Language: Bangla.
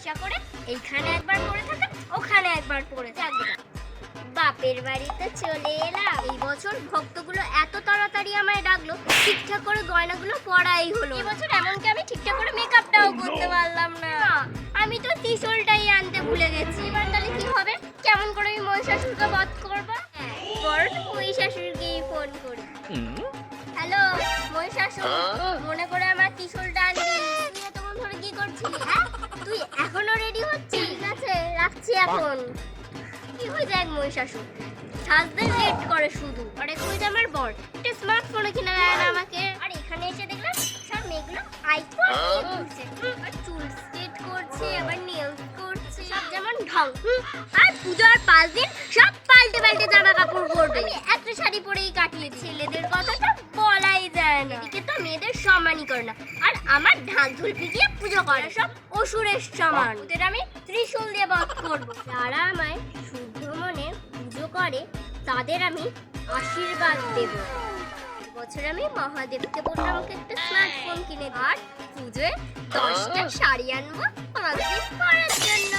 পয়সা করে এইখানে একবার পড়ে থাকে, ওখানে একবার পড়ে থাকবে। বাপের বাড়িতে চলে এলাম। এই বছর ভক্তগুলো এত তাড়াতাড়ি আমায় ডাকলো, ঠিকঠাক করে গয়নাগুলো পরাই হলো। এই বছর এমনকি আমি ঠিকঠাক করে মেকআপটাও করতে পারলাম না। আমি তো ত্রিশূলটাই আনতে ভুলে গেছি। এবার তাহলে কি হবে? কেমন করে আমি মহিষাসুরকে বধ করবো? বরং মহিষাসুরকেই ফোন করি। হ্যালো মহিষাসুর, মনে করে আমার ত্রিশূলটা আনবি। তুই এতক্ষণ ধরে কি করছিস? হ্যাঁ, তুই এখনো রেডি হচ্ছিস? ঠিক আছে, রাখছি এখন। কি হয়ে যায় মহিষাসুর? সাজতে লেট করে শুধু। আরে কই যে আমার বর একটা স্মার্টফোনে কিনে দেয় না আমাকে। আর এখানে এসে দেখলাম সব মেয়েগুলো আইফোন করছে, আর চুল স্ট্রেট করছে, আবার নেলস করছে, সব যেমন ঢং। আর পূজার 5 দিন সব পাল্টে পাল্টে জামা কাপড় পরবে। আমি একটা শাড়ি পরেই কাটিয়ে। ছেলেদের কথাটা বলাই যায় না। এদিকে তো মেয়েদের সম্মানই করে না, আর আমার ঢাল ঢুল পিটিয়ে পুজো করে। সব অসুরের সমান। ওদের আমি ত্রিশূল দিয়ে বধ করবো। যারা আমায় শুদ্ধ মনে পুজো করে তাদের আমি আশীর্বাদ দেব। বছর আমি মহাদেবকে বললাম আমাকে একটা স্মার্টফোন কিনে দিন, আর পুজোয় 10টা শাড়ি আনবো 5 দিন পরার জন্য।